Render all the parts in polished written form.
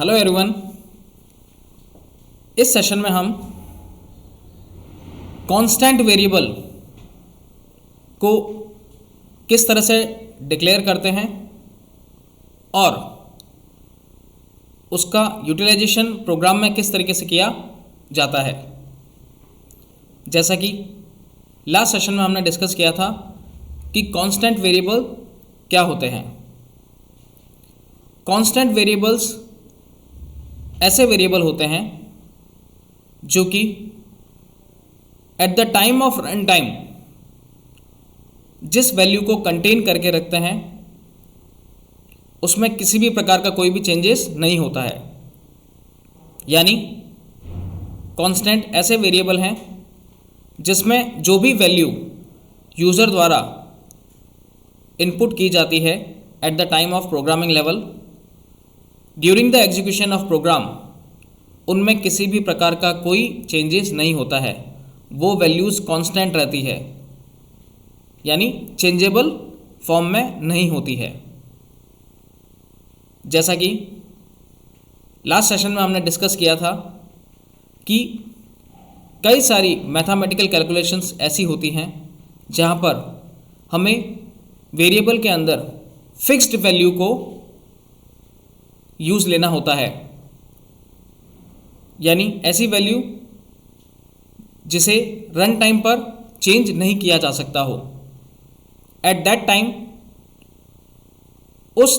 Hello everyone. इस session में हम कांस्टेंट वेरिएबल को किस तरह से डिक्लेयर करते हैं और उसका यूटिलाइजेशन प्रोग्राम में किस तरीके से किया जाता है। जैसा कि लास्ट सेशन में हमने डिस्कस किया था कि कांस्टेंट वेरिएबल क्या होते हैं। कांस्टेंट वेरिएबल्स ऐसे वेरिएबल होते हैं जो कि eight the time of run time जिस वैल्यू को कंटेन करके रखते हैं उसमें किसी भी प्रकार का कोई भी चेंजेस नहीं होता है। यानी कांस्टेंट ऐसे वेरिएबल हैं जिसमें जो भी वैल्यू यूज़र द्वारा इनपुट की जाती है at the time of programming level during the execution of program, उनमें किसी भी प्रकार का कोई चेंजेस नहीं होता है। वो वैल्यूज़ कांस्टेंट रहती है, यानी चेंजेबल फॉर्म में नहीं होती है। जैसा कि लास्ट सेशन में हमने डिस्कस किया था कि कई सारी मैथमेटिकल कैलकुलेशंस ऐसी होती हैं जहाँ पर हमें वेरिएबल के अंदर फिक्स्ड वैल्यू को यूज़ लेना होता है, यानी ऐसी वैल्यू जिसे रन टाइम पर चेंज नहीं किया जा सकता हो। एट दैट टाइम उस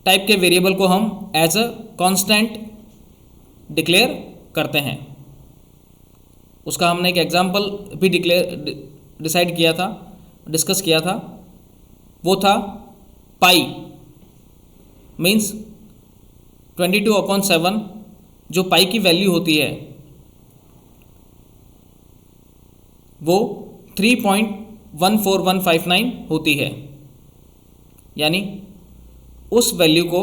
टाइप के वेरिएबल को हम एज अ कांस्टेंट डिक्लेयर करते हैं। उसका हमने एक एग्जांपल भी डिसाइड किया था, डिस्कस किया था। वो था पाई मीन्स 22/7। जो पाई की वैल्यू होती है वो 3.14159 होती है। यानी उस वैल्यू को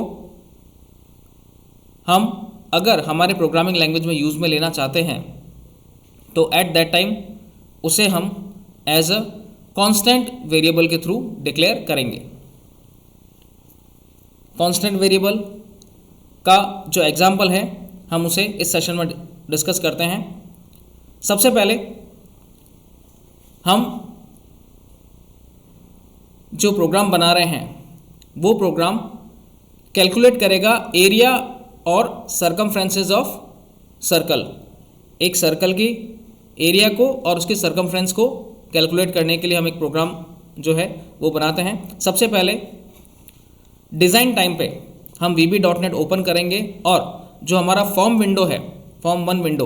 हम अगर हमारे प्रोग्रामिंग लैंग्वेज में यूज़ में लेना चाहते हैं तो एट दैट टाइम उसे हम एज अ कांस्टेंट वेरिएबल के थ्रू डिक्लेयर करेंगे। कांस्टेंट वेरिएबल का जो एग्जाम्पल है हम उसे इस सेशन में डिस्कस करते हैं। सबसे पहले हम जो प्रोग्राम बना रहे हैं वो प्रोग्राम कैलकुलेट करेगा एरिया और सरकमफ्रेंसेस ऑफ सर्कल। एक सर्कल की एरिया को और उसके सरकमफ्रेंस को कैलकुलेट करने के लिए हम एक प्रोग्राम जो है वो बनाते हैं। सबसे पहले डिज़ाइन टाइम पे हम VB.NET ओपन करेंगे और जो हमारा फॉर्म विंडो है, फॉर्म 1 विंडो,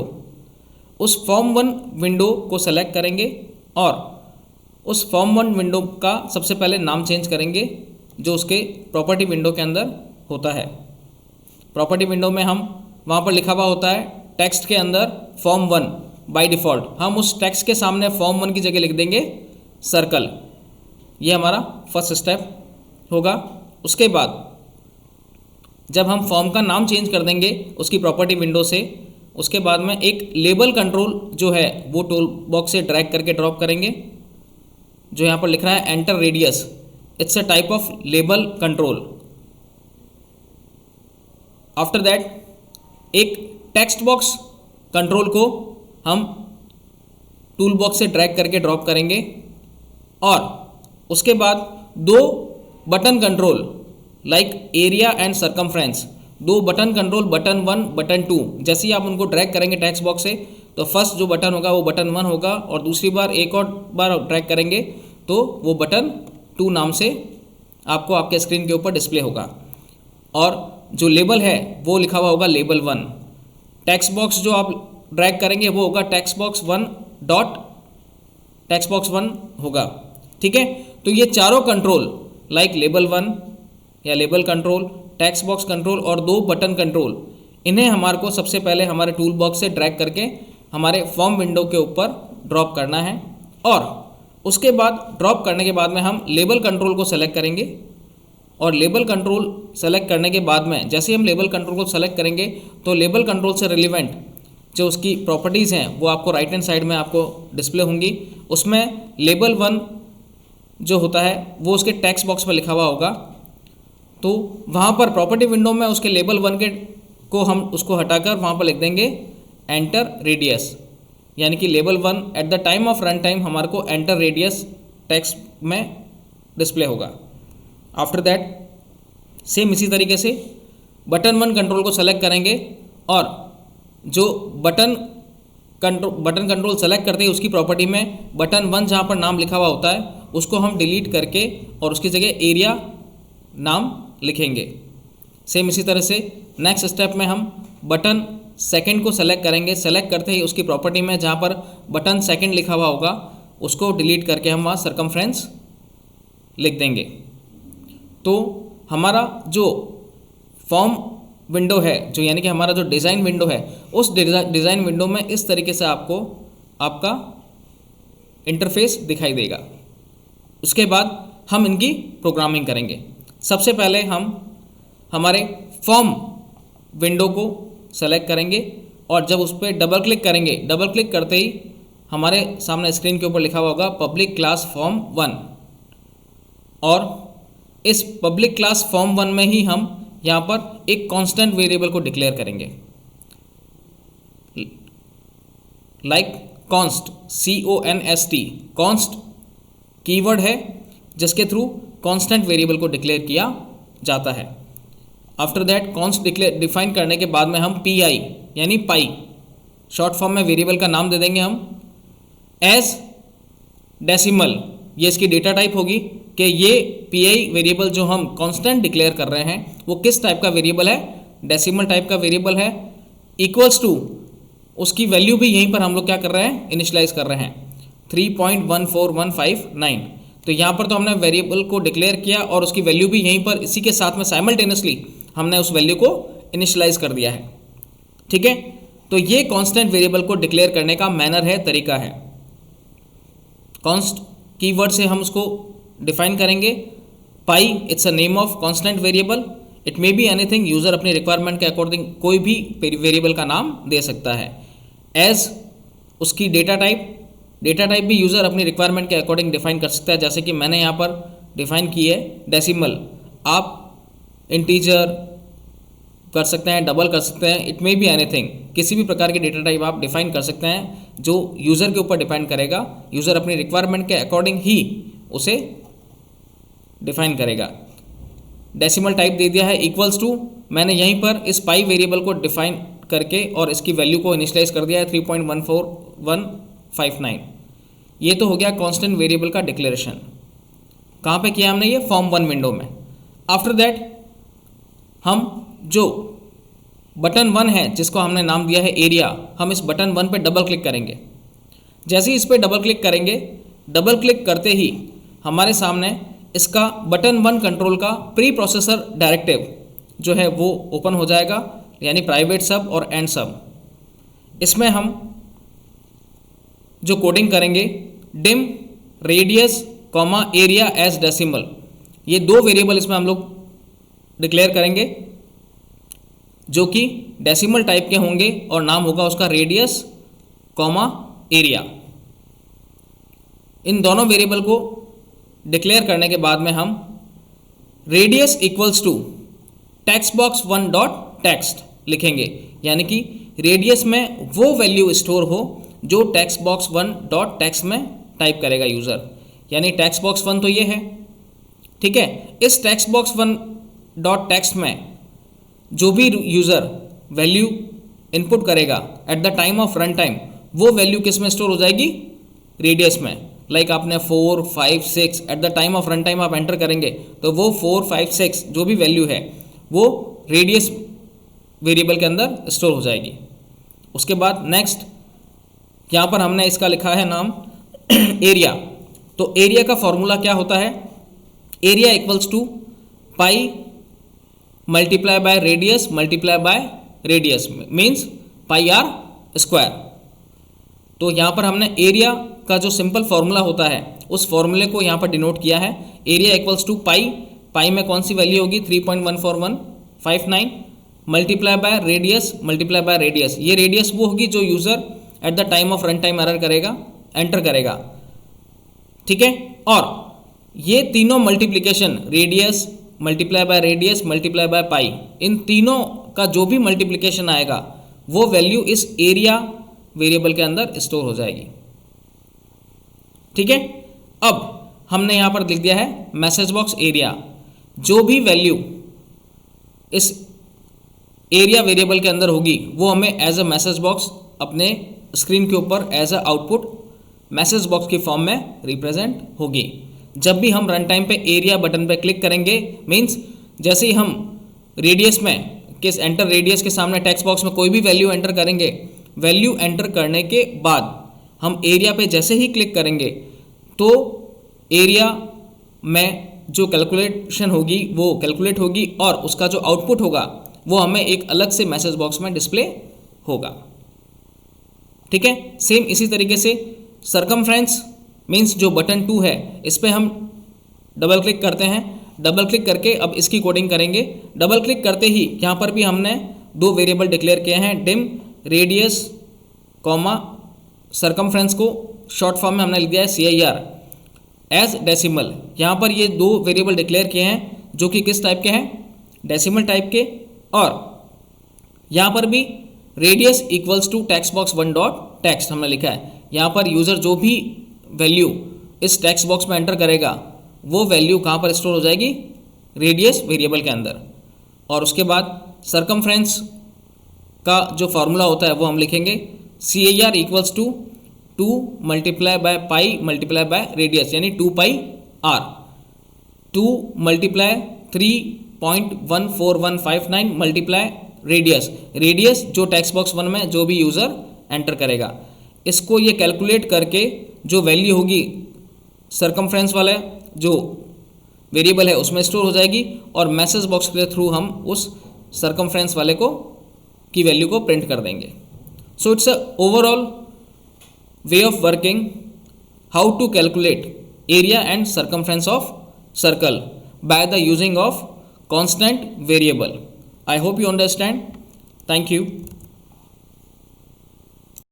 उस फॉर्म 1 विंडो को सेलेक्ट करेंगे और उस फॉर्म 1 विंडो का सबसे पहले नाम चेंज करेंगे जो उसके प्रॉपर्टी विंडो के अंदर होता है। प्रॉपर्टी विंडो में हम वहाँ पर लिखा हुआ होता है टेक्स्ट के अंदर फॉर्म 1। बाय डिफ़ॉल्ट हम उस टेक्स्ट के सामने फॉर्म 1 की जगह लिख देंगे सर्कल। ये हमारा फर्स्ट स्टेप होगा। उसके बाद जब हम फॉर्म का नाम चेंज कर देंगे उसकी प्रॉपर्टी विंडो से, उसके बाद में एक लेबल कंट्रोल जो है वो टूल बॉक्स से ड्रैग करके ड्रॉप करेंगे। जो यहाँ पर लिख रहा है enter radius, it's a type of label control. After that एक टेक्स्ट बॉक्स कंट्रोल को हम टूल बॉक्स से ड्रैग करके ड्रॉप करेंगे और उसके बाद दो button control like area and circumference, दो बटन कंट्रोल बटन 1 बटन 2, जैसे ही आप उनको ड्रैग करेंगे टेक्स्ट बॉक्स से तो फर्स्ट जो बटन होगा वो बटन 1 होगा और दूसरी बार एक और बार ड्रैग करेंगे तो वो बटन 2 नाम से आपको आपके स्क्रीन के ऊपर डिस्प्ले होगा। और जो लेबल है वो लिखा हुआ होगा लेबल 1। टेक्स्ट बॉक्स जो आप ड्रैग करेंगे वो होगा text box 1 dot text box 1 होगा। ठीक है, तो ये चारों कंट्रोल लाइक लेबल 1 या label control, text box control और दो बटन कंट्रोल, इन्हें हमारे को सबसे पहले हमारे टूल बॉक्स से ड्रैग करके हमारे फॉर्म विंडो के ऊपर ड्रॉप करना है। और उसके बाद ड्रॉप करने के बाद में हम लेबल कंट्रोल को सेलेक्ट करेंगे और लेबल कंट्रोल सेलेक्ट करने के बाद में जैसे ही हम लेबल कंट्रोल को सेलेक्ट करेंगे तो लेबल कंट्रोल से रिलेवेंट जो उसकी प्रॉपर्टीज़ हैं वो आपको राइट हैंड साइड में आपको डिस्प्ले होंगी। उसमें लेबल 1 जो होता है वो उसके टेक्स्ट बॉक्स में लिखा हुआ होगा तो वहाँ पर प्रॉपर्टी विंडो में उसके लेबल 1 के को हम उसको हटाकर वहाँ पर लिख देंगे एंटर रेडियस, यानी कि label 1 eight the time of run time हमारे को एंटर रेडियस टेक्स्ट में डिस्प्ले होगा। आफ्टर दैट सेम इसी तरीके से बटन 1 कंट्रोल को सेलेक्ट करेंगे और जो बटन कंट्रोल सेलेक्ट करते ही उसकी प्रॉपर्टी में बटन 1 जहाँ पर नाम लिखा हुआ होता है उसको हम डिलीट करके और उसकी जगह एरिया नाम लिखेंगे। सेम इसी तरह से नेक्स्ट स्टेप में हम बटन 2 को सेलेक्ट करेंगे, सेलेक्ट करते ही उसकी प्रॉपर्टी में जहाँ पर बटन 2 लिखा हुआ होगा उसको डिलीट करके हम वहाँ सर्कमफ्रेंस लिख देंगे। तो हमारा जो फॉर्म विंडो है, जो यानी कि हमारा जो डिज़ाइन विंडो है, उस डिज़ाइन विंडो में इस तरीके से आपको आपका इंटरफेस दिखाई देगा। उसके बाद हम इनकी प्रोग्रामिंग करेंगे। सबसे पहले हम हमारे फॉर्म विंडो को सेलेक्ट करेंगे और जब उस पर डबल क्लिक करेंगे, डबल क्लिक करते ही हमारे सामने स्क्रीन के ऊपर लिखा हुआ होगा पब्लिक क्लास फॉर्म 1 और इस पब्लिक क्लास फॉर्म 1 में ही हम यहाँ पर एक कांस्टेंट वेरिएबल को डिक्लेयर करेंगे, like const CONST। Const keyword है जिसके थ्रू कांस्टेंट वेरिएबल को डिक्लेयर किया जाता है। आफ्टर दैट कॉन्स्ट डिफाइन करने के बाद में हम PI यानी पाई शॉर्ट फॉर्म में वेरिएबल का नाम दे देंगे हम एज डेसिमल। ये इसकी डेटा टाइप होगी कि ये PI वेरिएबल जो हम कांस्टेंट डिक्लेयर कर रहे हैं वो किस टाइप का वेरिएबल है, डेसिमल टाइप का वेरिएबल है। इक्वल्स टू उसकी वैल्यू भी यहीं पर हम लोग क्या कर रहे हैं, इनिशियलाइज कर रहे हैं 3.14159। तो यहाँ पर तो हमने वेरिएबल को डिक्लेयर किया और उसकी वैल्यू भी यहीं पर इसी के साथ में साइमल्टेनियसली हमने उस वैल्यू को इनिशियलाइज कर दिया है। ठीक है, तो ये कांस्टेंट वेरिएबल को डिक्लेयर करने का मैनर है, तरीका है। कॉन्स्ट कीवर्ड से हम उसको डिफाइन करेंगे। Pi it's a name of constant variable, it may be anything. User अपनी रिक्वायरमेंट के अकॉर्डिंग कोई भी वेरिएबल का नाम दे सकता है। एज उसकी डेटा टाइप भी यूज़र अपनी रिक्वायरमेंट के अकॉर्डिंग डिफाइन कर सकता है, जैसे कि मैंने यहाँ पर डिफाइन की है डेसिमल। आप इंटीजर कर सकते हैं, डबल कर सकते हैं, इट मे बी एनीथिंग। किसी भी प्रकार की डेटा टाइप आप डिफाइन कर सकते हैं जो यूज़र के ऊपर डिपेंड करेगा। यूज़र अपनी रिक्वायरमेंट के अकॉर्डिंग ही उसे डिफाइन करेगा। डेसिमल टाइप दे दिया है इक्वल्स टू, मैंने यहीं पर इस पाई वेरिएबल को डिफाइन करके और इसकी वैल्यू को इनिशियलाइज कर दिया है 3.14159। ये तो हो गया कांस्टेंट वेरिएबल का डिक्लेरेशन। कहाँ पे किया हमने ये, फॉर्म 1 विंडो में। आफ्टर दैट हम जो बटन 1 है जिसको हमने नाम दिया है एरिया, हम इस बटन 1 पे डबल क्लिक करेंगे। जैसे ही इस पर डबल क्लिक करेंगे, डबल क्लिक करते ही हमारे सामने इसका बटन 1 कंट्रोल का प्री प्रोसेसर डायरेक्टिव जो है वो ओपन हो जाएगा, यानी प्राइवेट सब और एंड सब। इसमें हम जो कोडिंग करेंगे dim radius comma area as decimal, ये 2 वेरिएबल इसमें हम लोग डिक्लेयर करेंगे जो कि डेसिमल टाइप के होंगे और नाम होगा उसका रेडियस कॉमा एरिया। इन दोनों वेरिएबल को डिक्लेयर करने के बाद में हम radius equals to text box 1 dot text लिखेंगे, यानी कि रेडियस में वो वैल्यू स्टोर हो जो टेक्स्ट बॉक्स 1 डॉट टेक्स्ट में टाइप करेगा यूज़र, यानी टेक्स्ट बॉक्स 1 तो ये है। ठीक है, इस टेक्स्ट बॉक्स 1 डॉट टेक्स्ट में जो भी यूज़र वैल्यू इनपुट करेगा eight the time of run time, वो वैल्यू किस में स्टोर हो जाएगी, रेडियस में। लाइक आपने 4, 5, 6 eight the time of run time आप एंटर करेंगे तो वो 4, 5, 6 जो भी वैल्यू है वो रेडियस वेरिएबल के अंदर स्टोर हो जाएगी। उसके बाद नेक्स्ट यहाँ पर हमने इसका लिखा है नाम एरिया। तो एरिया का फॉर्मूला क्या होता है, area equals to pi multiply by radius multiply by radius means pi r square. तो यहाँ पर हमने एरिया का जो सिंपल फार्मूला होता है उस फॉर्मूले को यहाँ पर डिनोट किया है। एरिया इक्वल्स टू पाई में कौन सी वैल्यू होगी 3.14159 मल्टीप्लाई बाय रेडियस। ये रेडियस वो होगी जो user at the time of run time enter करेगा। ठीक है, और ये तीनों multiplication radius multiply by radius multiply by pi, इन तीनों का जो भी मल्टीप्लिकेशन आएगा वो वैल्यू इस एरिया वेरिएबल के अंदर स्टोर हो जाएगी। ठीक है, अब हमने यहाँ पर लिख दिया है मैसेज बॉक्स एरिया। जो भी वैल्यू इस एरिया वेरिएबल के अंदर होगी वो हमें एज अ मैसेज बॉक्स अपने स्क्रीन के ऊपर as a output message box की फॉर्म में रिप्रेजेंट होगी। जब भी हम रन टाइम पे एरिया बटन पे क्लिक करेंगे, मीन्स जैसे ही हम रेडियस में किस एंटर रेडियस के सामने टेक्स्ट बॉक्स में कोई भी वैल्यू एंटर करेंगे, वैल्यू एंटर करने के बाद हम एरिया पे जैसे ही क्लिक करेंगे तो एरिया में जो कैलकुलेशन होगी वो कैलकुलेट होगी और उसका जो आउटपुट होगा वो हमें एक अलग से मैसेज बॉक्स में डिस्प्ले होगा। ठीक है, सेम इसी तरीके से सरकमफ्रेंस मीन्स जो बटन 2 है इस पर हम डबल क्लिक करते हैं। डबल क्लिक करके अब इसकी कोडिंग करेंगे। डबल क्लिक करते ही यहाँ पर भी हमने दो वेरिएबल डिक्लेयर किए हैं, डिम रेडियस कॉमा सरकमफ्रेंस को शॉर्ट फॉर्म में हमने लिख दिया है CIR एज डेसिमल। यहाँ पर ये दो वेरिएबल डिक्लेयर किए हैं जो कि किस टाइप के हैं, डेसिमल टाइप के। और यहाँ पर भी radius equals to text box 1 dot text हमने लिखा है। यहाँ पर यूज़र जो भी वैल्यू इस टेक्स्ट बॉक्स में एंटर करेगा वो वैल्यू कहाँ पर स्टोर हो जाएगी, रेडियस वेरिएबल के अंदर। और उसके बाद सरकमफ्रेंस का जो फार्मूला होता है वो हम लिखेंगे CIR equals to 2 multiply by pi multiply by radius, यानी 2 pi R, 2 multiply 3.14159 multiply radius. Radius जो टेक्स्ट बॉक्स 1 में जो भी यूज़र एंटर करेगा, इसको ये कैलकुलेट करके जो वैल्यू होगी सरकमफ्रेंस वाला जो वेरिएबल है उसमें स्टोर हो जाएगी और मैसेज बॉक्स के थ्रू हम उस सरकमफ्रेंस वाले को की वैल्यू को प्रिंट कर देंगे। So it's a overall way of working how to calculate area and circumference of circle by the using of constant variable. I hope you understand. Thank you.